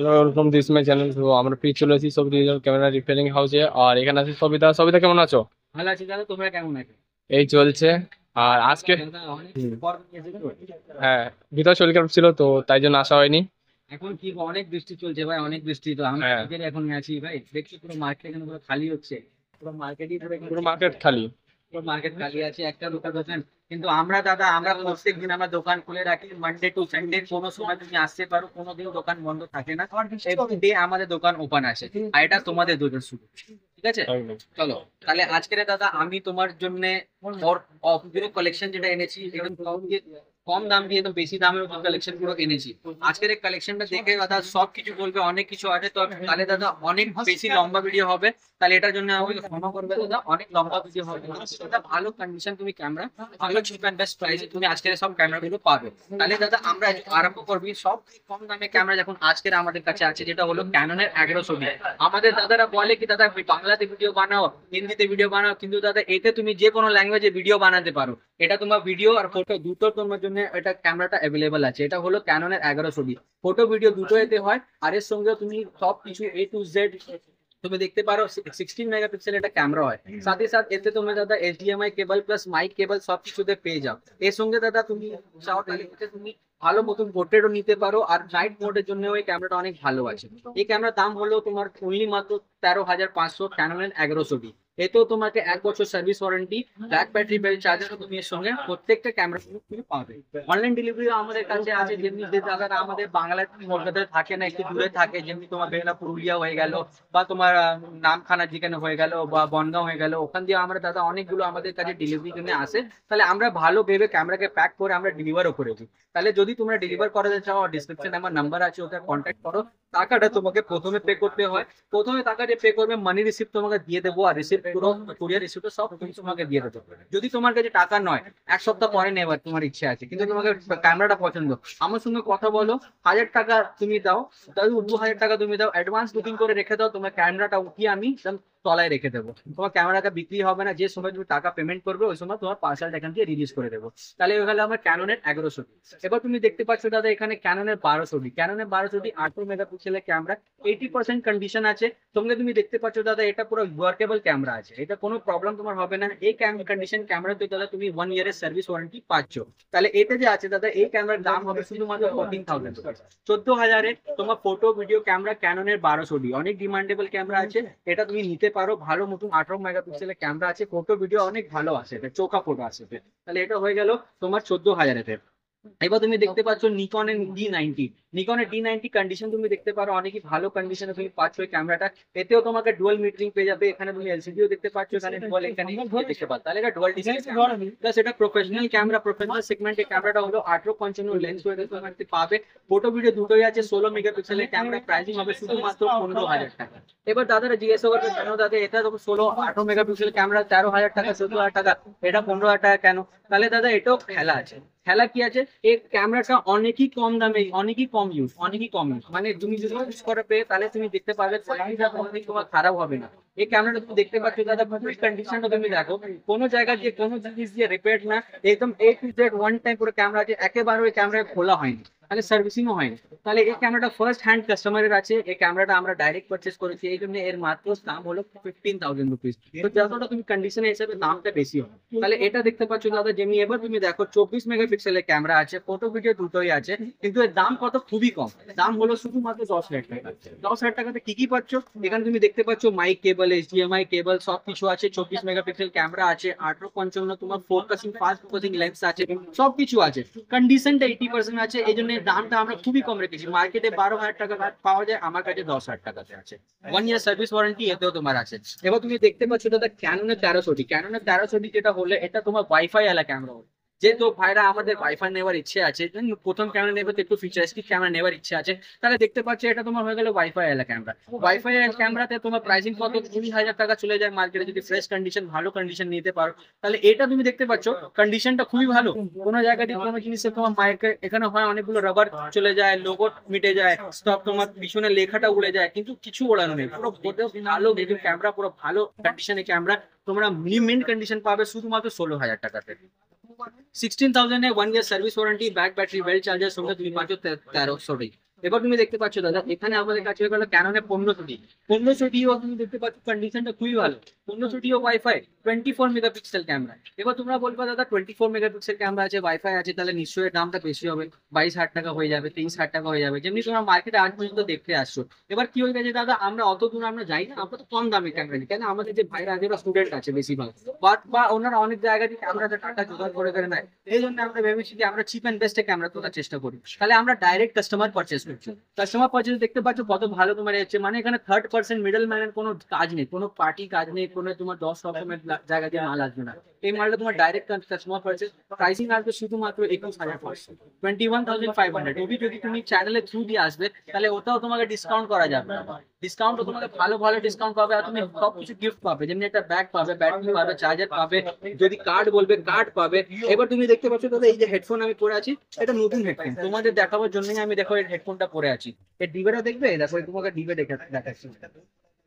Hello welcome this my channel. তো আমরা ফিরে চলে এসেছি সব ডিজিটাল ক্যামেরা রিপেয়ারিং হাউসে। আর এখানে আছে সবিতা। সবিতা কেমন আছো? ভালো আছি দাদা, তোমরা কেমন আছো? এই চলছে। আর আজকে দাদা অনেক হুম, পর এসে তো। হ্যাঁ, বিতা শরীর খারাপ ছিল তো তাই জন্য আসা হয়নি। এখন কি অনেক বৃষ্টি চলছে ভাই, অনেক বৃষ্টি। তো আমি হ্যাঁ, মার্কেটে এখন আছি ভাই, দেখছি পুরো মার্কেট এখানে পুরো খালি হচ্ছে। পুরো মার্কেটই পুরো পুরো মার্কেট খালি। পুরো মার্কেট খালি আছে, একটা দুটো দোকান। কিন্তু আমরা দাদা, আমরা প্রত্যেক দিন আমরা দোকান খুলে রাখি, মানডে টু সানডে। কোনো সময় তুমি আসতে পারো, কোনোদিন দোকান বন্ধ থাকে না। এভরিডে আমাদের দোকান ওপেন আছে। আর এটা তোমাদের দুজন শুধু, ঠিক আছে? একদম। চলো তাহলে আজকে দাদা আমি তোমার জন্য পুরো কালেকশন যেটা এনেছি, একদম কম দাম দিয়ে তো বেশি দামের কালেকশন পুরো এনেছি। আজকের এই কালেকশনটা দেখে দাদা সব কিছু বলবে, অনেক কিছু আছে তো। তাহলে দাদা অনেক বেশি লম্বা ভিডিও হবে, তাহলে এটার জন্য আমাকে ক্ষমা করবে দাদা, অনেক লম্বা ভিডিও হবে। দাদা ভালো কন্ডিশন তুমি ক্যামেরা, ভালো চিপ অ্যান্ড বেস্ট প্রাইসে তুমি আজকের সব ক্যামেরা গুলো পাবে। তাহলে দাদা আমরা আরম্ভ করবি সব কম দামে ক্যামেরা যখন আজকের আমাদের কাছে আছে, যেটা হলো ক্যাননের 1100D। আমাদের দাদারা বলে কি দাদা বাংলাতে ভিডিও বানাও, হিন্দিতে ভিডিও বানাও, কিন্তু দাদা এতে তুমি যে কোনো ল্যাঙ্গুয়েজে ভিডিও বানাতে পারো। এটা তোমার ভিডিও আর ফটো দুটো তোমার জন্য এটা ক্যামেরাটা অ্যাভেলেবল আছে। এটা হলো ক্যাননের 1100D। ফটো ভিডিও দুটো এতে হয়, আর এর সঙ্গে তুমি সব কিছু A to Z তুমি দেখতে পারো। 16 মেগাপিক্সেল এটা ক্যামেরা হয়, সাথে সাথে এতে তুমি দাদা HDMI কেবল প্লাস মাইক কেবল সব কিছুতে পেয়ে যাও। এর সঙ্গে দাদা তুমি চাও তাহলে এতে তুমি ভালো মতন পোর্ট্রেটও নিতে পারো, আর নাইট মোডের জন্য এই ক্যামেরাটা অনেক ভালো আছে। এই ক্যামেরার দাম হলো তোমার অনলি মাত্র 13,500, ক্যাননের 1100D। এতেও তোমাকে 1 বছর service warranty, black battery bell চার্জারও তুমি এর সঙ্গে প্রত্যেকটা ক্যামেরা তুমি পাবে। অনলাইন ডেলিভারিও আমাদের কাছে আছে, যেমনি যে জায়গাটা আমাদের বাংলায় কলকাতায় থাকে না, একটু দূরে থাকে, যেমনি তোমার বেলা পুরুলিয়া হয়ে গেল, বা তোমার নামখানা যেখানে হয়ে গেল, বা বনগাঁও হয়ে গেল, ওখান দিয়ে আমরা দাদা অনেকগুলো আমাদের কাছে ডেলিভারি জন্য আসে। তাহলে আমরা ভালো ভেবে ক্যামেরাকে প্যাক করে আমরা ডেলিভারও করে দিই। তাহলে যদি তোমরা ডেলিভার করাতে চাও, ডিসক্রিপশনে আমার নাম্বার আছে, ওটা কন্ট্যাক্ট করো। টাকাটা তোমাকে প্রথমে পে করতে হয়। প্রথমে টাকাটা পে করবে, মানি রিসিপ্ট তোমাকে দিয়ে দেবো, আর রিসিপ্ট পুরো কুরিয়ার রিসিপ্ট সব তুমি তোমাকে দিয়ে দেবো। যদি তোমার কাছে টাকা নয়, 1 সপ্তাহ পরে নেবার তোমার ইচ্ছে আছে, কিন্তু তোমাকে ক্যামেরাটা পছন্দ, আমার সঙ্গে কথা বলো। 1,000 টাকা তুমি দাও, 2,000 টাকা তুমি দাও, অ্যাডভান্স বুকিং করে রেখে দাও। তোমার ক্যামেরাটা উঠিয়ে আমি একদম তলায় রেখে দেবো। তোমার ক্যামেরাটা বিক্রি হবে না, যে সময় তুমি টাকা পেমেন্ট করবে ওই সময় তোমার পার্সেলটা এখান থেকে রিলিজ করে দেবো। তাহলে ওই হলো আমার ক্যাননের 1100D। এবার তুমি দেখতে পাচ্ছ দাদা এখানে ক্যাননের 1200D। ক্যাননের 1200D 18 মেগাপিক্সেলের ক্যামেরা, 80% কন্ডিশন আছে। সঙ্গে তুমি দেখতে পাচ্ছ দাদা এটা পুরো ওয়ার্কেবল ক্যামেরা আছে, এটা কোনো প্রবলেম তোমার হবে না। এই কন্ডিশন ক্যামেরাতে দাদা তুমি 1 ইয়ারের সার্ভিস ওয়ারেন্টি পাচ্ছ। তাহলে এটা যে আছে দাদা, এই ক্যামেরার দাম হবে শুধুমাত্র 14,000 রুপিস। 14,000-এ তোমার ফটো ভিডিও ক্যামেরা ক্যাননের 1200D, অনেক ডিমান্ডেবল ক্যামেরা আছে। এটা তুমি নিতে পারো, ভালো মতন 18 মেগাপিক্সেলের ক্যামেরা আছে, ফটো ভিডিও অনেক ভালো আছে, এটা চোখা ফটো আছে। তাহলে এটা হয়ে গেল তোমার 14,000-এ। এবার তুমি দেখতে পাচ্ছ নিকনের D90। নিকনের D90 কন্ডিশন তুমি দেখতে পারো, অনেকই ভালো কন্ডিশনে তুমি পাচ্ছ এই ক্যামেরাটা। এতেও তোমাকে ডুয়াল মিটারিং পেয়ে যাবে, এখানে তুমি এলসিডিও দেখতে পাচ্ছ, এখানে ডুয়াল, এখানে দেখতে পাচ্ছ। তাহলে এটা ডুয়াল ডিসপ্লে প্লাস এটা প্রফেশনাল ক্যামেরা। প্রফেশনাল সেগমেন্টে ক্যামেরাটা হলো 1855 লেন্স হয়ে তোমাকে পাবে। ফটো ভিডিও দুটোই আছে। 16 মেগাপিক্সেলের ক্যামেরা, প্রাইসিং হবে শুধুমাত্র 15,000 টাকা। এবার দাদারা জিজ্ঞাসা করবে কেন দাদা এটা তো 18 মেগাপিক্সেল ক্যামেরা 13,000 টাকা, 14,000 টাকা, এটা 15,000 টাকা কেন? তাহলে দাদা এটাও খেলা আছে। খেলা কি আছে, এই ক্যামেরাটা অনেকই কম দামে, অনেকই কম ইউজ, অনেকই কম ইউজ, মানে তুমি যদি ইউজ করে পেয়ে তাহলে তুমি দেখতে পাবে কোয়ালিটিটা কোনোদিন তোমার খারাপ হবে না। এই ক্যামেরাটা তুমি দেখতে পাচ্ছ দাদা, কন্ডিশনটা তুমি দেখো, কোনো জায়গা দিয়ে কোনো জিনিস দিয়ে রিপেয়ার না, একদম A to Z one time পুরো ক্যামেরা আছে, একেবারে ওই ক্যামেরা খোলা হয়নি, তাহলে সার্ভিসিংও হয়নি। তাহলে এই ক্যামেরাটা ফার্স্ট হ্যান্ড কাস্টমারের আছে, এই ক্যামেরাটা আমরা ডাইরেক্ট পারচেস করেছি, এই জন্য এর মাত্র দাম হলো 15,000 রুপিস। তো যতটা তুমি কন্ডিশনের হিসাবে দামটা বেশি হয়। তাহলে এটা দেখতে পাচ্ছ দাদা, যেমনি এবার তুমি দেখো 24 মেগাপিক্সেলের ক্যামেরা আছে, ফটো ভিডিও দুটোই আছে, কিন্তু এর দাম কত, খুবই কম। দাম হলো শুধুমাত্র 10,000 টাকা। 10,000 টাকাতে কি কি পাচ্ছ, এখানে তুমি দেখতে পাচ্ছ মাইক কেবল, HDMI কেবল সব কিছু আছে, 24 মেগাপিক্সেল ক্যামেরা আছে, 1855 তোমার ফোকাসিং ফাস্ট ফোকাসিং লেন্স আছে, সবকিছু আছে। কন্ডিশনটা 80% আছে, এই জন্য দামটা আমরা খুবই কম রেখেছি। মার্কেটে 12,000 টাকা পাওয়া যায়, আমার কাছে 10,000 টাকাতে আছে। 1 ইয়ার সার্ভিস ওয়ারেন্টি এতেও তোমার আছে। এবার তুমি দেখতে পাচ্ছ দাদা ক্যাননের 1300D। ক্যাননের 1300D যেটা হলে এটা তোমার ওয়াইফাই এলা ক্যামেরা হবে। যেহেতু ভাইরা আমাদের ওয়াইফাই নেওয়ার ইচ্ছে আছে, প্রথম ক্যামেরা নেবে তো একটু ফিচারিস্টিক ক্যামেরা নেওয়ার ইচ্ছে আছে, তাহলে দেখতে পাচ্ছ এটা তোমার হয়ে গেল ওয়াইফাই এলা ক্যামেরা। ওয়াইফাই এলা ক্যামেরাতে তোমার প্রাইসিং কত, 20,000 টাকা চলে যায় মার্কেটে, যদি ফ্রেশ কন্ডিশন ভালো কন্ডিশন নিতে পারো। তাহলে এটা তুমি দেখতে পাচ্ছ কন্ডিশনটা খুবই ভালো। কোনো জায়গায় কোনো জিনিসের তোমার মাইকের এখানে হয় অনেকগুলো রাবার চলে যায়, লোগো মিটে যায়, স্টপ তোমার পিছনে লেখাটা উড়ে যায়, কিন্তু কিছু ওড়ানো নেই, পুরো ভালো ক্যামেরা, পুরো ভালো কন্ডিশনের ক্যামেরা। তোমরা মিনিমাম কন্ডিশন পাবে শুধুমাত্র 16,000 টাকাতে। 16,000-এ 1 year service warranty, back battery, belt charger সঙ্গে তুমি পাচ্ছ 1300 এবার তুমি দেখতে পাচ্ছ দাদা এখানে আমাদের কাছে হয়ে গেল ক্যাননের 1500D। 1500Dও তুমি দেখতে পাচ্ছ কন্ডিশনটা খুবই ভালো। 1500Dও ওয়াইফাই 24 মেগাপিক্সেল ক্যামেরা। এবার তোমরা বলবে দাদা 24 মেগাপিক্সেল ক্যামেরা আছে, ওয়াইফাই আছে, তাহলে নিশ্চয়ই দামটা বেশি হবে, 22,000 টাকা হয়ে যাবে, 23,000 টাকা হয়ে যাবে, যেমনি তোমরা মার্কেটে আজ পর্যন্ত দেখতে আসছো। এবার কি হয়ে গেছে দাদা, আমরা অত দূর আমরা যাই না, আমরা তো কম দামে ক্যামেরা নিই, কেন আমাদের যে ভাইরা আছে স্টুডেন্ট আছে বেশিরভাগ, বা ওনারা অনেক জায়গা থেকে ক্যামেরাতে টাকা জোগাড় করে করে নেয়। এই জন্য আমরা ভেবেছি যে আমরা চিপ অ্যান্ড বেস্টে ক্যামেরা তোলার চেষ্টা করি, তাহলে আমরা ডাইরেক্ট কাস্টমার পারচেস করছি। কাস্টমার পারচেস দেখতে পাচ্ছ কত ভালো তোমার হচ্ছে, মানে এখানে থার্ড পার্সন মিডল ম্যানের কোনো কাজ নেই, কোনো পার্টি কাজ নেই, কোনো তোমার 10 রকমের জায়গা দিয়ে মাল আসবে না। এই মালটা তোমার ডাইরেক্ট কাস্টমার পারচেস, প্রাইসিং আসবে শুধুমাত্র 21,500, 21,500। যদি তুমি চ্যানেলের থ্রু দিয়ে আসবে তাহলে ওটাও তোমাকে ডিসকাউন্ট করা যাবে, ডিসকাউন্টও তোমাকে ভালো ভালো ডিসকাউন্ট পাবে, আর তুমি সব কিছু গিফট পাবে, যেমনি একটা ব্যাগ পাবে, ব্যাটারি পাবে, চার্জার পাবে, যদি কার্ড বলবে কার্ড পাবে। এবার তুমি দেখতে পাচ্ছ দাদা এই যে হেডফোন আমি পরে আছি, এটা নতুন হেডফোন তোমাদের দেখাবার জন্যই আমি দেখো এই হেডফোনটা পরে আছি। এর ডিবেটা দেখবে, দেখো তোমাকে ডিবে দেখাচ্ছি।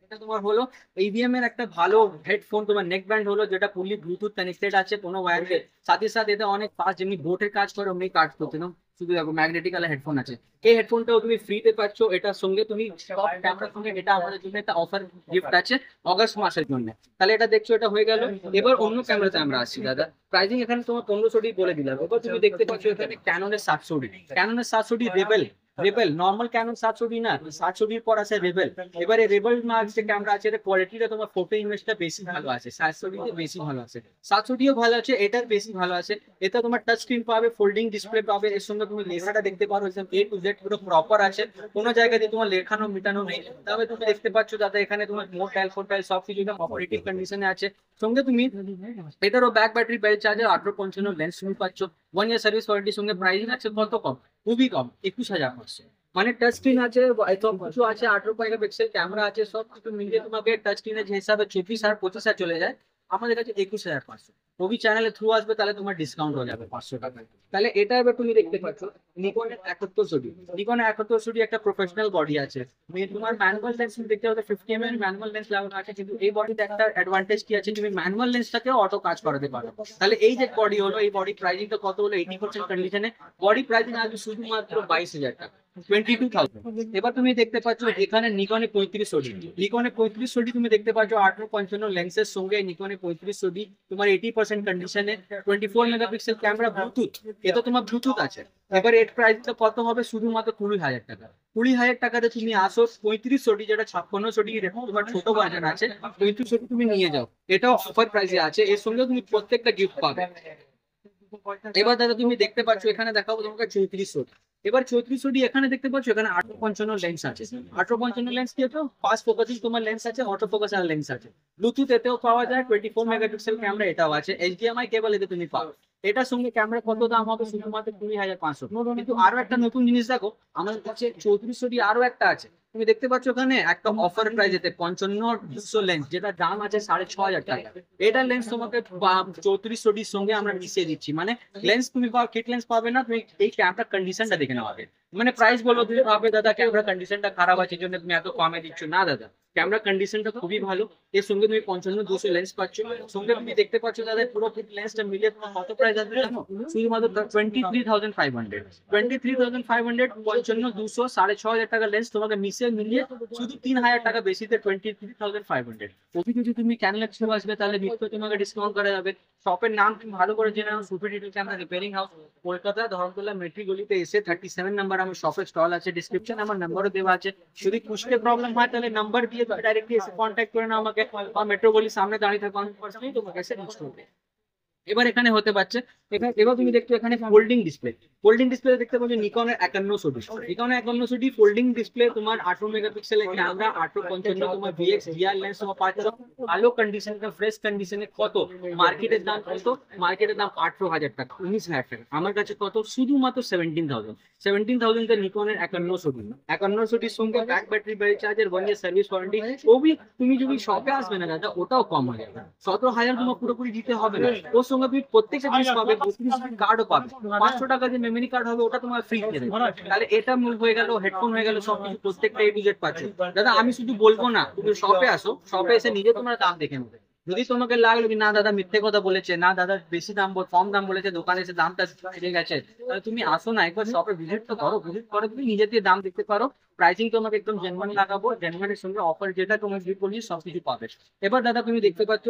এটা তোমার হলো ইভিএম এর একটা ভালো হেডফোন, তোমার নেক ব্যান্ড হলো, যেটা ফুললি ব্লুটুথ কানেক্টেড আছে, কোনো ওয়্যারলেস, সাথে সাথে এটা অনেক ফাস্ট, যেমনি বোটের কাজ করে অমনি কাজ করতে নাও। শুধু দেখো ম্যাগনেটিক আলা হেডফোন আছে, এই হেডফোনটাও তুমি ফ্রিতে পাচ্ছ। এটার সঙ্গে তুমি সব ক্যামেরার সঙ্গে, এটা আমাদের জন্য একটা অফার গিফট আছে অগস্ট মাসের জন্য। তাহলে এটা দেখছো, এটা হয়ে গেল। এবার অন্য ক্যামেরাতে আমরা আসছি দাদা, প্রাইসিং এখানে তোমার 1500 বলে দিলাম। এবার তুমি দেখতে পাচ্ছ এখানে ক্যাননের 700D, ক্যাননের 700D rebel normal Canon 700D না, 700D পর আছে রেবেল। এবারে রেবেল মার্ক যে ক্যামেরা আছে, এর কোয়ালিটিটা তোমার ফটো ইমেজটা বেশি ভালো আছে, 700D তে বেশি ভালো আছে, 700Dও ভালো আছে, এটার বেশি ভালো আছে। এটা তোমার টাচ স্ক্রিন পাবে, ফোল্ডিং ডিসপ্লে পাবে, এর সঙ্গে তুমি লেখাটা দেখতে পারো, A to Z পুরো প্রপার আছে, কোনো জায়গায় দিয়ে তোমার লেখানো মিটানো নেই। তবে তুমি দেখতে পাচ্ছ দাদা এখানে তোমার মোট টাইল ফোর টাইল সব কিছু একদম অপারেটিভ কন্ডিশনে আছে। সঙ্গে তুমি এটারও back battery, belt charger, 855 lens তুমি পাচ্ছ, 1 ইয়ার সার্ভিস ওয়ারেন্টির সঙ্গে। প্রাইসিং আছে কত কম, খুবই কম, 21,500। মানে টাচ স্ক্রিন আছে, সব কিছু আছে, 18 মেগাপিক্সেল ক্যামেরা আছে, সব কিছু মিলিয়ে তোমাকে টাচ স্ক্রিনের যে হিসাবে 24,000 25,000 চলে যায়, আমাদের কাছে 21,500। রবি চ্যানেলের থ্রু আসবে তাহলে তোমার ডিসকাউন্ট হয়ে যাবে 500 টাকা। তাহলে এটা এবার তুমি দেখতে পাচ্ছ নিকনের 7100D। নিকনের 7100D একটা প্রফেশনাল বডি আছে, তোমার ম্যানুয়াল লেন্স দেখতে হবে, 50mm ম্যানুয়াল লেন্স লাগানো আছে, কিন্তু এই বডিতে একটা অ্যাডভান্টেজ কি আছে, তুমি ম্যানুয়াল লেন্সটাকে অটো কাজ করাতে পারো। তাহলে এই যে বডি হলো, এই বডি প্রাইসিংটা কত হলো, 80% কন্ডিশনে বডি প্রাইসিং আসবে শুধুমাত্র 22,000 টাকা, 22,000। এবার তুমি দেখতে পাচ্ছ এখানে নিকনে 3500D, নিকনে 3500D তুমি দেখতে পাচ্ছ 855 লেন্সের সঙ্গে নিকনে 3500D তোমার 80% কন্ডিশনে, 24 মেগাপিক্সেল ক্যামেরা, ব্লুটুথ, এটা তোমার ব্লুটুথ আছে। এবার এর প্রাইসটা কত হবে, শুধুমাত্র 20,000 টাকা। 20,000 টাকাতে তুমি আসো 3500D, যেটা 5600D তোমার ছোট ভার্জন আছে, 3500D তুমি নিয়ে যাও, এটাও অফার প্রাইসে আছে, এর সঙ্গে তুমি প্রত্যেকটা গিফট পাবে। এবার দাদা তুমি দেখতে পাচ্ছ এখানে দেখাবো তোমাকে 3400। এবার 3400D এখানে দেখতে পাচ্ছ, এখানে 855 লেন্স আছে, 855 লেন্স কি তো ফাস্ট ফোকাসিং তোমার লেন্স আছে, অটো ফোকাস আর লেন্স আছে, ব্লুটুথ এতেও পাওয়া যায়, 24 মেগাপিক্সেল ক্যামেরা এটাও আছে, HDMI কেবল এতে তুমি পাও। এটার সঙ্গে ক্যামেরা কত দাম হবে, শুধুমাত্র 20,500। কিন্তু আরো একটা নতুন জিনিস দেখো, আমাদের কাছে 3400D আরো একটা আছে, তুমি দেখতে পাচ্ছ ওখানে একটা অফার প্রাইসেতে 55-200 লেন্স, যেটা দাম আছে 6,500 টাকা। এটা লেন্স তোমাকে 3400D সঙ্গে আমরা মিশিয়ে দিচ্ছি, মানে লেন্স তুমি কিট লেন্স পাবে না, তুমি এই ক্যামেরা কন্ডিশনটা দেখে নেওয়া হবে। মানে প্রাইস বলবো তুমি ভাবে দাদা ক্যামেরা কন্ডিশনটা খারাপ আছে, এই জন্য তুমি এত কমে দিচ্ছ না দাদা, ক্যামেরা কন্ডিশনটা খুবই ভালো। এর সঙ্গে তুমি 55-200 লেন্স পাচ্ছ, সঙ্গে তুমি দেখতে পাচ্ছ দাদা পুরো কিট লেন্সটা মিলিয়ে তোমার কত প্রাইস আসবে জানো, শুধুমাত্র 23,500, 23,500, 55-200, 6,500 টাকা লেন্স তোমাকে মিলিয়ে শুধু 3,000 টাকা বেশিতে 23,500। ওপি যদি তুমি ক্যানেলের থ্রু আসবে তাহলে নিশ্চয়ই তোমাকে ডিসকাউন্ট করা যাবে। শপের নাম তুমি ভালো করে জেনে নাও, super detail camera repairing house, Kolkata Dharmatala মেট্রি গলিতে এসে 37 নাম্বার আমার শপের স্টল আছে, ডিসক্রিপশন আমার নাম্বারও দেওয়া আছে। যদি কুশকে প্রবলেম হয় তাহলে নাম্বার দিয়ে ডাইরেক্টলি এসে কন্ট্যাক্ট করে নাও আমাকে, বা মেট্রো গলির সামনে দাঁড়িয়ে থাকো, আমি পার্সোনালি তোমাকে এসে রিচ করবে। এবার এখানে হতে পারছে, এবার তুমি দেখছো এখানে ফোল্ডিং ডিসপ্লে, ফোল্ডিং ডিসপ্লে দেখতে পাচ্ছ নিকনের 5100D, নিকনের 5100D ফোল্ডিং ডিসপ্লে, তোমার 18 মেগাপিক্সেলের ক্যামেরা, 855 তোমার VX GR লেন্স তোমার পাচ্ছ, ভালো কন্ডিশনে, ফ্রেশ কন্ডিশনে। কত মার্কেটের দাম, কত মার্কেটের দাম 18,000 টাকা, 19,000 টাকা, আমার কাছে কত শুধুমাত্র 17,000 এর নিকনের 5100D সঙ্গে back battery, belt charger, 1 year service warranty. ওবি তুমি যদি শপে আসবে না দাদা, ওটাও কম হয়ে যাবে, 17,000 তোমার পুরোপুরি দিতে হবে না। ওর সঙ্গে তুমি প্রত্যেকটা জিনিস পাবে, কার্ডও পাবে, 500 টাকা যে মেমোরি কার্ড হবে ওটা তোমার ফ্রি দিয়ে দেবে। তাহলে এটা মূল হয়ে গেল, হেডফোন হয়ে গেল, সবকিছু প্রত্যেকটা A to Z পাচ্ছ। দাদা আমি শুধু বলবো না, তুমি শপে আসো, শপে এসে নিজে তোমরা দাম দেখে নেবে। যদি তোমাকে লাগলো কি না দাদা মিথ্যে কথা বলেছে, না দাদা বেশি দাম কম দাম বলেছে, দোকানে এসে দামটা বেড়ে গেছে, তাহলে তুমি আসো না একবার শপে ভিজিট তো করো, ভিজিট করে তুমি নিজে দিয়ে দাম দেখতে পারো। প্রাইসিং তোমাকে একদম জেনুইন লাগাবো, জেনুইনের সঙ্গে অফার যেটা তোমার যে বলি সবকিছু পাবে। এবার দাদা তুমি দেখতে পাচ্ছ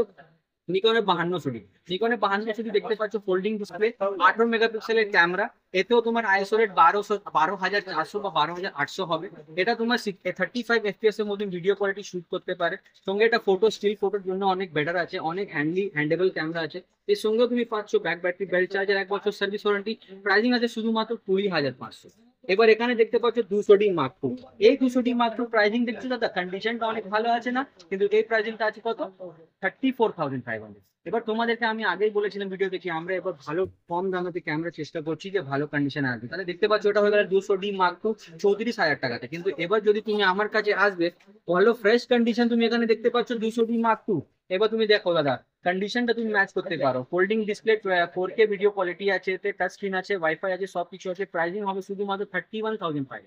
নিকনের 52 নিকনের 52 দেখতে পাচ্ছ ফোল্ডিং ডিসপ্লে, 18 মেগাপিক্সেলের ক্যামেরা, এতেও তোমার আইএসও রেট 12,400 বা 12,800 হবে। এটা তোমার 35 FPS এর মধ্যে ভিডিও কোয়ালিটি শুট করতে পারে। সঙ্গে এটা ফটো স্টিল ফটোর জন্য অনেক বেটার আছে, অনেক হ্যান্ডেবল ক্যামেরা আছে। এর সঙ্গেও তুমি পাচ্ছ ব্যাক ব্যাটারি, বেল্ট চার্জার, 1 বছর সার্ভিস ওয়ারেন্টি। প্রাইসিং আছে শুধুমাত্র 20,500। এবার এখানে দেখতে পাচ্ছ 200D Mark II। এই 200D Mark II প্রাইসিং দেখছো দাদা, কন্ডিশনটা অনেক ভালো আছে না, কিন্তু এই প্রাইসিংটা আছে কত, 34,500। এবার তোমাদেরকে আমি আগেই বলেছিলাম ভিডিও দেখি আমরা এবার ভালো কম দামেতে ক্যামেরা চেষ্টা করছি যে ভালো কন্ডিশনে আসবে। তাহলে দেখতে পাচ্ছ ওটা হয়ে গেল 200D Mark II 34,000 টাকাতে। কিন্তু এবার যদি তুমি আমার কাছে আসবে, ভালো ফ্রেশ কন্ডিশন তুমি এখানে দেখতে পাচ্ছ 200D Mark II। এবার তুমি দেখো দাদা কন্ডিশনটা তুমি ম্যাচ করতে পারো, folding display, 4K video quality আছে, টাচ স্ক্রিন আছে, ওয়াইফাই আছে, সবকিছু আছে। প্রাইসিং হবে শুধুমাত্র 31,500।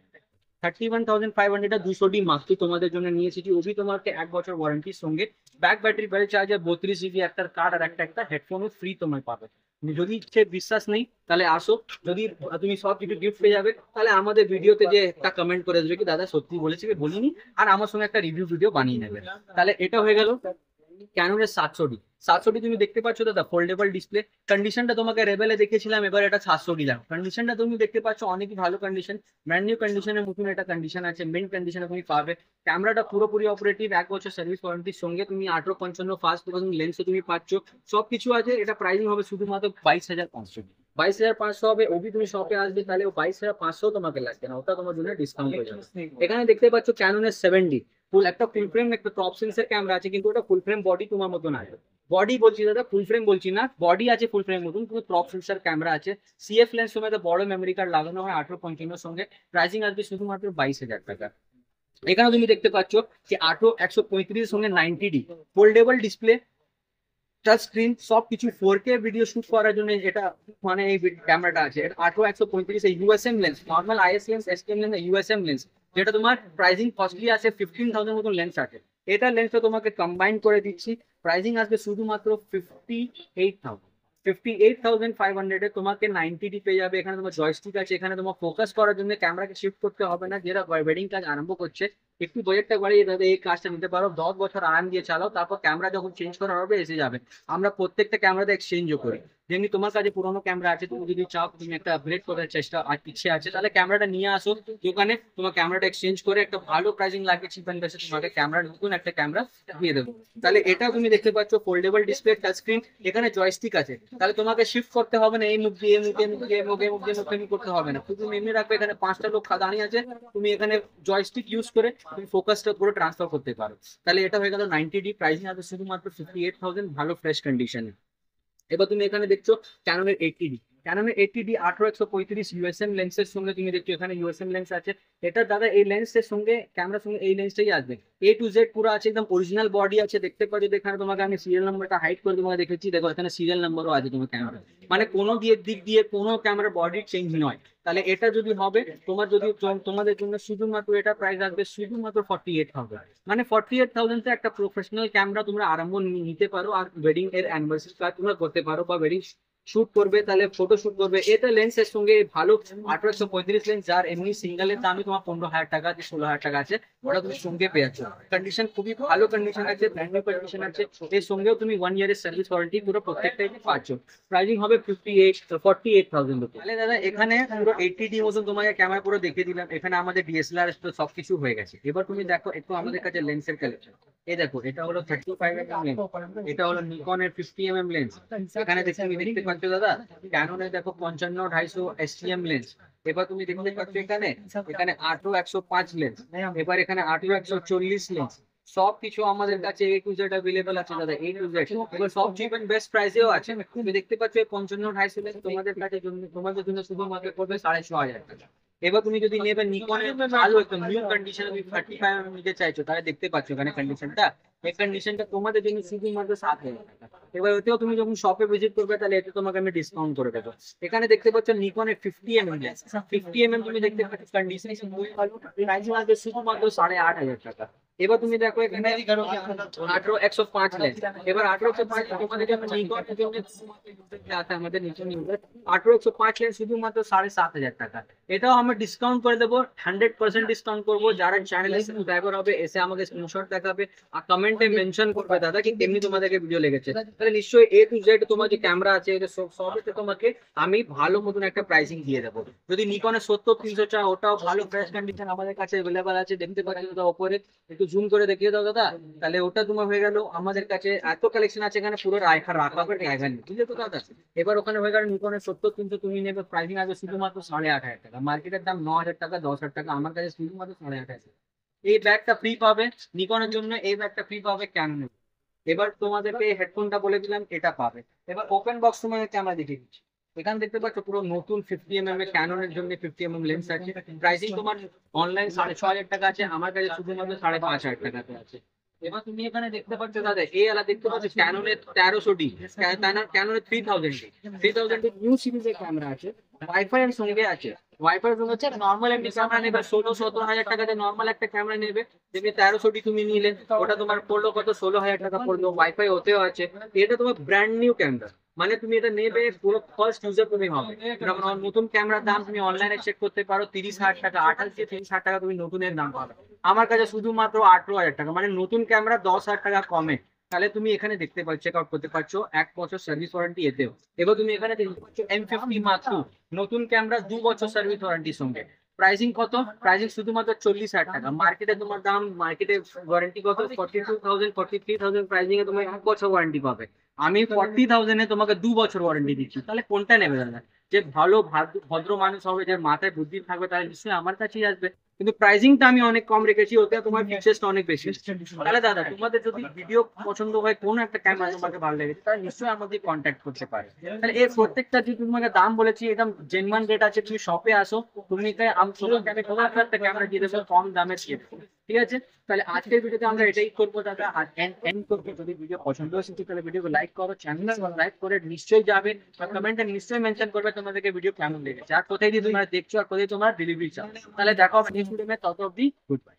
31,500 200D Mark II তোমাদের জন্য নিয়ে এসেছি, ওবি তোমাকে 1 বছর ওয়ারেন্টির সঙ্গে back battery, belt charger, 32 GB একটা কার্ড আর একটা হেডফোনও ফ্রি তোমায় পাবে। যদি সে বিশ্বাস নেই তাহলে আসো, যদি তুমি সব কিছু গিফট পেয়ে যাবে, তাহলে আমাদের ভিডিওতে যে একটা কমেন্ট করে দেবে কি দাদা সত্যি বলেছে কি বলিনি, আর আমার সঙ্গে একটা রিভিউ ভিডিও বানিয়ে নেবে। তাহলে এটা হয়ে গেল ক্যাননের 700D তুমি দেখতে পাচ্ছ দাদা, ফোল্ডেবল ডিসপ্লে। কন্ডিশনটা তোমাকে রেবেলে দেখেছিলাম, এবার এটা 700D দাম। কন্ডিশনটা তুমি দেখতে পাচ্ছ অনেকই ভালো কন্ডিশন, ব্র্যান্ড নিউ কন্ডিশনের মতন এটা কন্ডিশন আছে, মেন কন্ডিশনে তুমি পাবে। ক্যামেরাটা পুরোপুরি অপারেটিভ, 1 বছর সার্ভিস ওয়ারেন্টির সঙ্গে তুমি 1855 ফাস্ট লেন্সও তুমি পাচ্ছ, সবকিছু আছে। এটা প্রাইসিং হবে শুধুমাত্র 22,500। 22,500 হবে। ওবি তুমি শপে আসবে তাহলে 22,500 তোমাকে লাগবে না, ওটা তোমার জন্য ডিসকাউন্ট হয়ে যাবে। এখানে দেখতে পাচ্ছ ক্যাননের 7D একটা ফুল ফ্রেম, একটা টপ সেন্সর ক্যামেরা আছে, কিন্তু ওটা ফুল ফ্রেম বডি তোমার মতন আছে। বডি বলছি দাদা, ফুল ফ্রেম বলছি না, বডি আছে ফুল ফ্রেম মতন, কিন্তু টপ সেন্সর ক্যামেরা আছে। সিএফ লেন্স সমেত বড় মেমোরি কার্ড লাগানো হয় 1855 সঙ্গে। প্রাইসিং আসবে শুধুমাত্র 22,000 টাকা। এখানে তুমি দেখতে পাচ্ছ যে 135 সঙ্গে 90D foldable display, touch screen, সবকিছু 4K ভিডিও শুট করার জন্য এটা মানে এই ক্যামেরাটা আছে। এটা 185 USM lens, normal is lens, STM lens, USM lens, যেটা তোমার প্রাইসিং কস্টলি আছে 15,000 মতন লেন্স আছে। এটা লেন্সটা তোমাকে কম্বাইন করে দিচ্ছি, প্রাইসিং আসবে শুধুমাত্র 58,500 এ তোমাকে 90D পেয়ে যাবে। এখানে তোমার জয়স্টিক আছে, এখানে তোমার ফোকাস করার জন্য ক্যামেরাকে শিফট করতে হবে না। যেটা ওয়েডিং কাজ আরম্ভ করছে একটু বাজেটটা বাড়িয়ে যাবে, এই কাজটা নিতে পারো, 10 বছর আরাম দিয়ে চালাও, তারপর ক্যামেরা যখন চেঞ্জ করার হবে এসে যাবে। আমরা প্রত্যেকটা ক্যামেরাতে এক্সচেঞ্জও করি। যেমনি তোমার কাছে পুরোনো ক্যামেরা আছে, তুমি যদি চাও তুমি একটা আপগ্রেড করার চেষ্টা আর ইচ্ছে আছে, তাহলে ক্যামেরাটা নিয়ে আসো দোকানে, তোমার ক্যামেরাটা এক্সচেঞ্জ করে একটা ভালো প্রাইসিং লাগিয়ে চিপ অ্যান্ড বেস্টে তোমাকে ক্যামেরা নতুন একটা ক্যামেরা দিয়ে দেবো। তাহলে এটা তুমি দেখতে পাচ্ছ ফোল্ডেবল ডিসপ্লে, টাচ স্ক্রিন, এখানে জয়স্টিক আছে, তাহলে তোমাকে শিফট করতে হবে না, এই মুখ দিয়ে এই মুখ দিয়ে মুখ দিয়ে মুখ দিয়ে মুখ দিয়ে মুখ দিয়ে করতে হবে না। তুমি এমনি রাখবে, এখানে 5টা লোক দাঁড়িয়ে আছে, তুমি এখানে জয়স্টিক ইউজ করে তুমি ফোকাসটা পুরো ট্রান্সফার করতে পারো। তাহলে এটা হয়ে গেল 90D, প্রাইসিং আছে শুধুমাত্র 58,000, ভালো ফ্রেশ কন্ডিশনে। এবার তুমি এখানে দেখছো ক্যাননের 80D, ক্যাননের 80D 1835 ইউএসএম লেন্সের সঙ্গে তুমি দেখছো এখানে ইউএসএম লেন্স আছে। এটা দাদা এই লেন্সের সঙ্গে ক্যামেরার সঙ্গে এই লেন্সটাই আসবে, A to Z পুরো আছে, একদম অরিজিনাল বডি আছে। দেখতে পাচ্ছ এখানে তোমাকে আমি সিরিয়াল নাম্বারটা হাইড করে তোমাকে দেখেছি, দেখো এখানে সিরিয়াল নাম্বারও আছে তোমার ক্যামেরা, মানে কোনো দিক দিয়ে কোনো ক্যামেরা বডি চেঞ্জ নয়। তাহলে এটা যদি হবে তোমার, যদি তোমাদের জন্য শুধুমাত্র এটা প্রাইস আসবে শুধুমাত্র 48,000। মানে 48,000 তে একটা প্রফেশনাল ক্যামেরা তোমরা আরম্ভ নিতে পারো, আর ওয়েডিং এর অ্যানিভার্সারি কাজ তোমরা করতে পারো, বা ওয়েডিং শুট করবে, তাহলে ফটো শুট করবে। এটা লেন্সের সঙ্গে ভালো 1835 লেন্স, যার এমনি সিঙ্গেলের দামই তোমার 15,000 টাকা, 16,000 টাকা আছে, ওটা তুমি সঙ্গে পেয়ে যাচ্ছ। কন্ডিশন খুবই ভালো কন্ডিশন আছে, ব্র্যান্ড নিউ কন্ডিশন আছে। এর সঙ্গেও তুমি 1 ইয়ারের সার্ভিস ওয়ারেন্টি পুরো প্রত্যেকটাই পাচ্ছ। প্রাইসিং হবে 48,000 রুপি। তাহলে দাদা এখানে পুরো 80D মতন তোমাকে ক্যামেরা পুরো দেখিয়ে দিলাম, এখানে আমাদের ডিএসএলআর সবকিছু হয়ে গেছে। এবার তুমি দেখো একটু আমাদের কাছে লেন্সের কালেকশন। এই দেখো এটা হলো 35mm লেন্স, এটা হলো নিকনের 50mm লেন্স। এখানে দেখতে পাচ্ছ দাদা ক্যাননের দেখো 55-250 এসটিএম লেন্স। এবার তুমি দেখতে পাচ্ছ এখানে 18-105 লেন্স, এবার এখানে 18-140 লেন্স। সবকিছু আমাদের কাছে A to Z अवेलेबल আছে দাদা, A to Z। এবার সব চিপ এন্ড বেস্ট প্রাইসেও আছে। তুমি দেখতে পাচ্ছ 55-250 লেন্স তোমাদের কাছে তোমাদের জন্য শুধুমাত্র পড়বে 6,500 টাকা। এবার তুমি যদি নেবে নিকনের ভালো একদম নিউ কন্ডিশনে তুমি 35mm নিতে চাইছো, তাহলে দেখতে পাচ্ছ এখানে কন্ডিশনটা, এই কন্ডিশনটা তোমাদের জন্য শুধুমাত্র 7,000 টাকা। এবার ওতেও তুমি যখন শপে ভিজিট করবে তাহলে এতে তোমাকে আমি ডিসকাউন্ট করে দেবো। এখানে দেখতে পাচ্ছ নিকনের 50mm লেন্স, 50mm তুমি দেখতে পাচ্ছ কন্ডিশন খুবই ভালো, প্রাইস আসবে শুধুমাত্র 8,500 টাকা। এবার তুমি দেখো এখানে 18-105 লেন্স। এবার 18-105 তোমাদেরকে আমি নিকন আছে আমাদের নিচে নিউজে 18-105 লেন্স শুধুমাত্র 7,500 টাকা। এটাও আমরা ডিসকাউন্ট করে দেবো, 100% ডিসকাউন্ট করবো। যারা চ্যানেলে সাবস্ক্রাইবার হবে এসে আমাকে স্ক্রিনশট দেখাবে আর কমেন্টে মেনশন করবে দাদা কি কেমনি তোমাদেরকে ভিডিও লেগেছে, তাহলে নিশ্চয়ই A to Z তোমার যে ক্যামেরা আছে এটা সবতে তোমাকে আমি ভালো মতন একটা প্রাইসিং দিয়ে দেবো। যদি নিকনের 70-300 চাও ওটাও ভালো ফ্রেশ কন্ডিশন আমাদের কাছে অ্যাভেলেবল আছে, দেখতে পাচ্ছি দাদা ওপরে একটু জুম করে দেখিয়ে দাও দাদা, তাহলে ওটা তোমার হয়ে গেল। আমাদের কাছে এত কালেকশন আছে এখানে পুরো রাখাবার জায়গা নেই, বুঝলে তো দাদা। এবার ওখানে হয়ে গেল নিকনের 70-300 তুমি নেবে, প্রাইসিং আছে শুধুমাত্র 8,500 টাকা, মার্কেটের দাম 9,000 টাকা 10,000 টাকা, আমার কাছে শুধুমাত্র 8,500 টাকা। এই ব্যাগটা ফ্রি পাবে নিকনের জন্য, এই ব্যাগটা ফ্রি পাবে ক্যাননের। এবার তোমাদেরকে হেডফোনটা বলে দিলাম এটা পাবে। এবার ওপেন বক্স তোমাদেরকে আমরা দেখিয়ে দিচ্ছি। এখানে দেখতে পাচ্ছ পুরো নতুন 50mm এর ক্যাননের জন্য 50mm লেন্স আছে। প্রাইসিং তোমার অনলাইন 6,500 টাকা আছে, আমার কাছে শুধুমাত্র 5,500 টাকাতে আছে। এবার তুমি এখানে দেখতে পাচ্ছ দাদা এই আলা দেখতে পাচ্ছ ক্যাননের 1300D, ক্যাননের 3000D নিউ সিরিজের ক্যামেরা আছে, ওয়াইফাই এর সঙ্গে আছে। ওয়াইফাই এর সঙ্গে হচ্ছে নর্মাল এমনি ক্যামেরা নেবে 16-17 হাজার টাকাতে নর্মাল একটা ক্যামেরা নেবে, যেমনি 1300D তুমি নিলে ওটা তোমার পড়লো কত 16,000 টাকা পড়লো, ওয়াইফাই ওতেও আছে। এটা তোমার ব্র্যান্ড নিউ ক্যামেরা, মানে তুমি এটা নেবে পুরো ফার্স্ট ইউজার তুমি হবে। নতুন ক্যামেরার দাম তুমি অনলাইনে চেক করতে পারো 30,000 টাকা, 28-30,000 টাকা তুমি নতুনের দাম পাবে। আমার কাছে শুধুমাত্র 18,000 টাকা, মানে নতুন ক্যামেরা 10,000 টাকা কমে। তাহলে তুমি এখানে দেখতে পাচ্ছ চেক আউট করতে পারছো 1 বছর সার্ভিস ওয়ারেন্টি এতেও। এবার তুমি এখানে দেখতে পাচ্ছ M50 মাত্র নতুন ক্যামেরা 2 বছর সার্ভিস ওয়ারেন্টির সঙ্গে। প্রাইসিং কত? প্রাইসিং শুধুমাত্র 40,000 টাকা, মার্কেটে তোমার দাম মার্কেটে ওয়ারেন্টি কত 42,000 43,000 প্রাইসিং এ তুমি 1 বছর ওয়ারেন্টি পাবে। আমি 40,000 এ তোমাকে 2 বছর ওয়ারেন্টি দিচ্ছি, তাহলে কোনটা নেবে দাদা? যে ভালো ভদ্র মানুষ হবে, যে মাথায় বুদ্ধি থাকবে, তাহলে নিশ্চয়ই আমার কাছেই আসবে। কিন্তু প্রাইসিংটা আমি অনেক কম রেখেছি, ওতে তোমার ফিচার্সটা অনেক বেশি। তাহলে দাদা তোমাদের যদি ভিডিও পছন্দ হয়, কোনো একটা ক্যামেরা তোমাকে ভালো লেগেছে, তাহলে নিশ্চয়ই আমাদের কন্ট্যাক্ট করতে পারে। তাহলে এর প্রত্যেকটা যে তোমাকে দাম বলেছি একদম জেনুইন রেট আছে, তুমি শপে আসো, তুমি একটা ক্যামেরা দিয়ে দেবো কম দামে দিয়ে দেবো, ঠিক আছে? তাহলে আজকের ভিডিওতে আমরা এটাই করবো দাদা, আর এন্ড করবো। যদি ভিডিও পছন্দ হয়েছে তাহলে ভিডিওকে লাইক করো, চ্যানেল সাবস্ক্রাইব করে নিশ্চয়ই যাবে, আর কমেন্টে নিশ্চয়ই মেনশন করবে তোমাদেরকে ভিডিও কেমন লেগেছে, আর কোথায় দিয়ে তোমরা দেখছো আর কোথায় তোমরা ডেলিভারি চাও। তাহলে দেখো নেক্সট ভিডিও মে, তত অবধি গুড বাই।